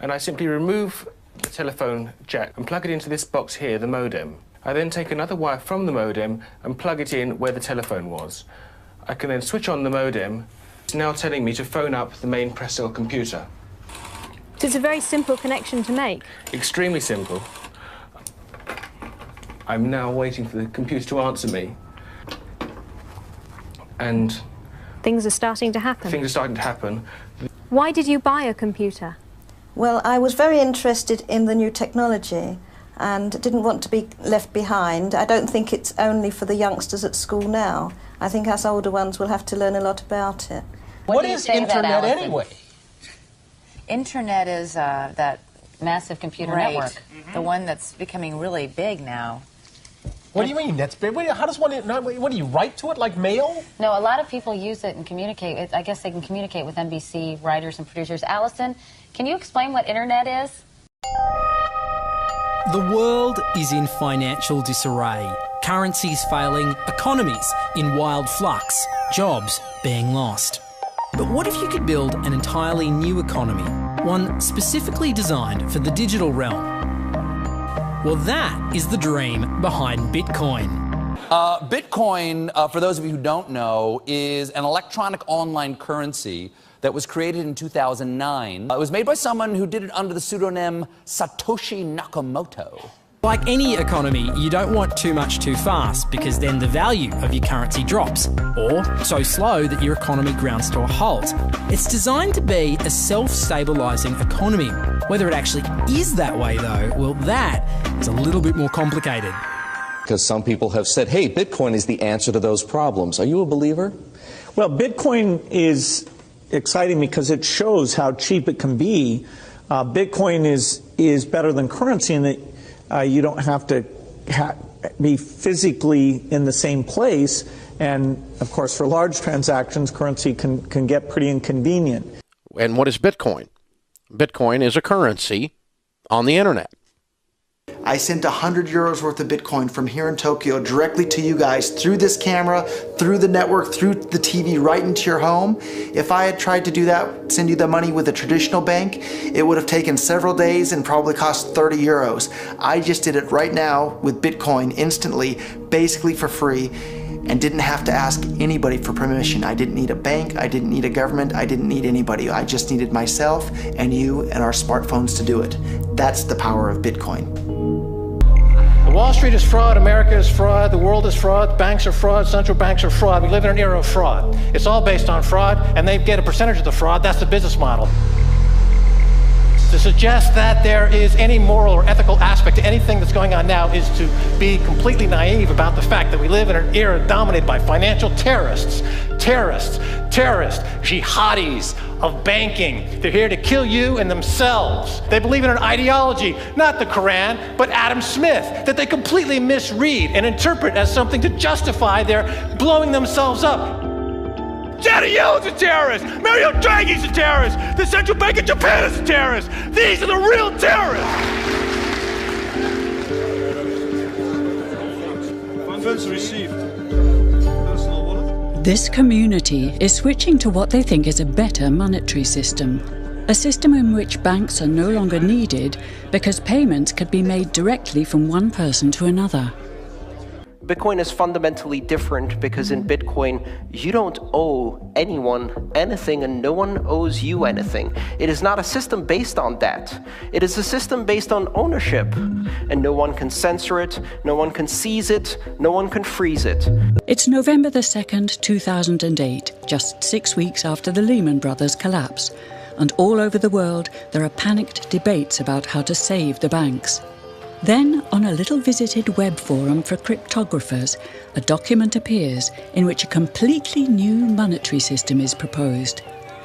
and I simply remove the telephone jack and plug it into this box here, the modem. I then take another wire from the modem and plug it in where the telephone was. I can then switch on the modem. It's now telling me to phone up the main Prestel computer. So it's a very simple connection to make. Extremely simple. I'm now waiting for the computer to answer me. And things are starting to happen. Things are starting to happen. Why did you buy a computer? Well, I was very interested in the new technology and didn't want to be left behind. I don't think it's only for the youngsters at school now. I think us older ones will have to learn a lot about it. What is Internet anyway? Internet is that massive computer network, the one that's becoming really big now. What do you mean? That's big. How does one? What do you write to it like mail? No, a lot of people use it and communicate. I guess they can communicate with NBC writers and producers. Allison, can you explain what Internet is? The world is in financial disarray. Currencies failing, economies in wild flux, jobs being lost. But what if you could build an entirely new economy, one specifically designed for the digital realm? Well, that is the dream behind Bitcoin. Bitcoin, for those of you who don't know, is an electronic online currency that was created in 2009. It was made by someone who did it under the pseudonym Satoshi Nakamoto. Like any economy, you don't want too much too fast because then the value of your currency drops, or so slow that your economy grounds to a halt. It's designed to be a self-stabilising economy. Whether it actually is that way though, well, that is a little bit more complicated. Because some people have said, hey, Bitcoin is the answer to those problems. Are you a believer? Well, Bitcoin is exciting because it shows how cheap it can be. Bitcoin is better than currency in that you don't have to be physically in the same place. And, of course, for large transactions, currency can get pretty inconvenient. And what is Bitcoin? Bitcoin is a currency on the internet. I sent 100 euros worth of Bitcoin from here in Tokyo directly to you guys through this camera, through the network, through the TV, right into your home. If I had tried to do that, send you the money with a traditional bank, it would have taken several days and probably cost 30 euros. I just did it right now with Bitcoin instantly, basically for free, and didn't have to ask anybody for permission. I didn't need a bank, I didn't need a government, I didn't need anybody. I just needed myself and you and our smartphones to do it. That's the power of Bitcoin. Wall Street is fraud, America is fraud, the world is fraud, banks are fraud, central banks are fraud. We live in an era of fraud. It's all based on fraud, and they get a percentage of the fraud. That's the business model. To suggest that there is any moral or ethical aspect to anything that's going on now is to be completely naive about the fact that we live in an era dominated by financial terrorists, jihadis of banking. They're here to kill you and themselves. They believe in an ideology, not the Quran, but Adam Smith, that they completely misread and interpret as something to justify their blowing themselves up. Janet Yellen's a terrorist! Mario Draghi's a terrorist! The Central Bank of Japan is a terrorist! These are the real terrorists! Funds received. This community is switching to what they think is a better monetary system. A system in which banks are no longer needed because payments could be made directly from one person to another. Bitcoin is fundamentally different because in Bitcoin, you don't owe anyone anything and no one owes you anything. It is not a system based on debt. It is a system based on ownership. And no one can censor it, no one can seize it, no one can freeze it. It's November the 2nd, 2008, just 6 weeks after the Lehman Brothers collapse. And all over the world, there are panicked debates about how to save the banks. Then, on a little visited web forum for cryptographers, a document appears in which a completely new monetary system is proposed.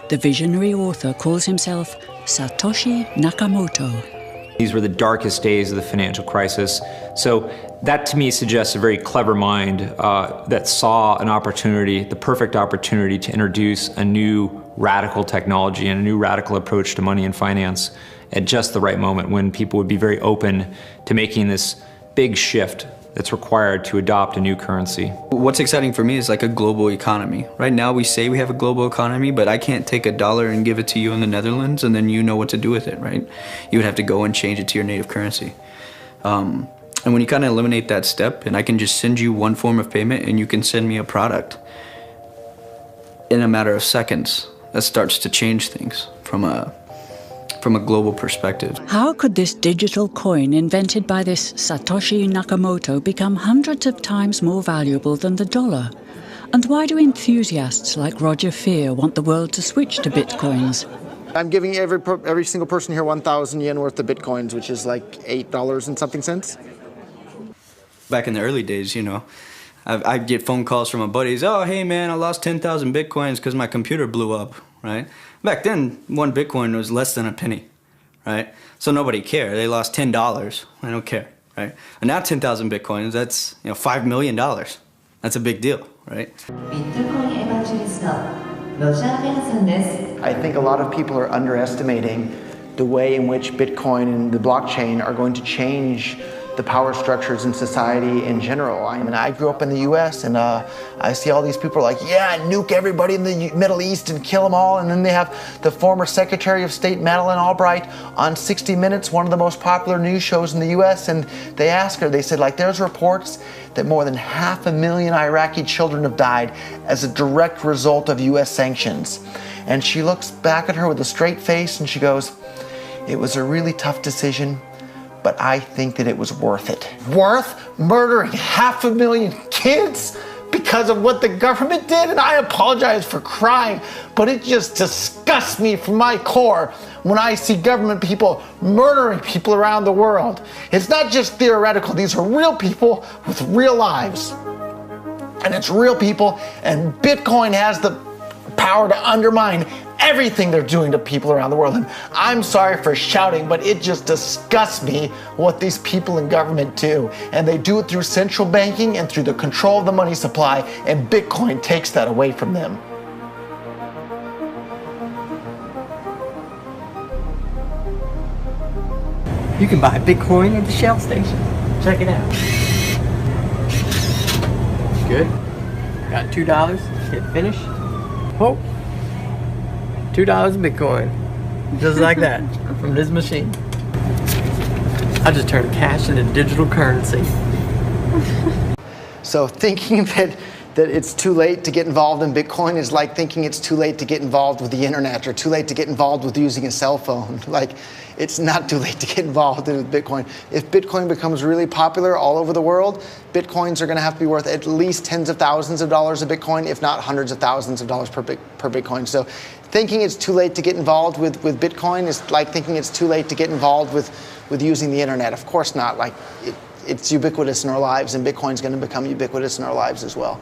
The visionary author calls himself Satoshi Nakamoto. These were the darkest days of the financial crisis. So that to me suggests a very clever mind that saw an opportunity, the perfect opportunity to introduce a new radical technology and a new radical approach to money and finance at just the right moment when people would be very open to making this big shift that's required to adopt a new currency. What's exciting for me is like a global economy. Right now we say we have a global economy, but I can't take $1 and give it to you in the Netherlands and then you know what to do with it, right? You would have to go and change it to your native currency. And when you kind of eliminate that step, and I can just send you one form of payment and you can send me a product in a matter of seconds, that starts to change things from a global perspective. How could this digital coin invented by this Satoshi Nakamoto become hundreds of times more valuable than the dollar? And why do enthusiasts like Roger Fear want the world to switch to bitcoins? I'm giving every single person here 1,000 yen worth of bitcoins, which is like $8 and something cents. Back in the early days, you know, I'd get phone calls from my buddies. Oh, hey man, I lost 10,000 bitcoins because my computer blew up, right? Back then, one bitcoin was less than a penny, right? So nobody cared. They lost $10. I don't care, right? And now 10,000 bitcoins, that's $5 million. That's a big deal, right? I think a lot of people are underestimating the way in which Bitcoin and the blockchain are going to change the power structures in society in general. I mean, I grew up in the US and I see all these people like, yeah, nuke everybody in the Middle East and kill them all. And then they have the former Secretary of State, Madeleine Albright, on 60 Minutes, one of the most popular news shows in the US. And they asked her, they said, like, there's reports that more than 500,000 Iraqi children have died as a direct result of US sanctions. And she looks back at her with a straight face and she goes, it was a really tough decision, but I think that it was worth it. Worth murdering 500,000 kids because of what the government did? And I apologize for crying, but it just disgusts me from my core when I see government people murdering people around the world. It's not just theoretical. These are real people with real lives. And it's real people, and Bitcoin has the power to undermine everything they're doing to people around the world. And I'm sorry for shouting, but it just disgusts me what these people in government do. And they do it through central banking and through the control of the money supply, and Bitcoin takes that away from them. You can buy Bitcoin at the Shell station. Check it out. Good. Got $2. Hit finish. Oh. $2 Bitcoin. Just like that. From this machine. I just turned cash into digital currency. So thinking that it's too late to get involved in Bitcoin is like thinking it's too late to get involved with the internet or too late to get involved with using a cell phone. Like, it's not too late to get involved in Bitcoin. If Bitcoin becomes really popular all over the world, Bitcoins are going to have to be worth at least tens of thousands of dollars a Bitcoin, if not hundreds of thousands of dollars per Bitcoin. So thinking it's too late to get involved with Bitcoin is like thinking it's too late to get involved with using the internet. Of course not. Like, it's ubiquitous in our lives, and Bitcoin's going to become ubiquitous in our lives as well.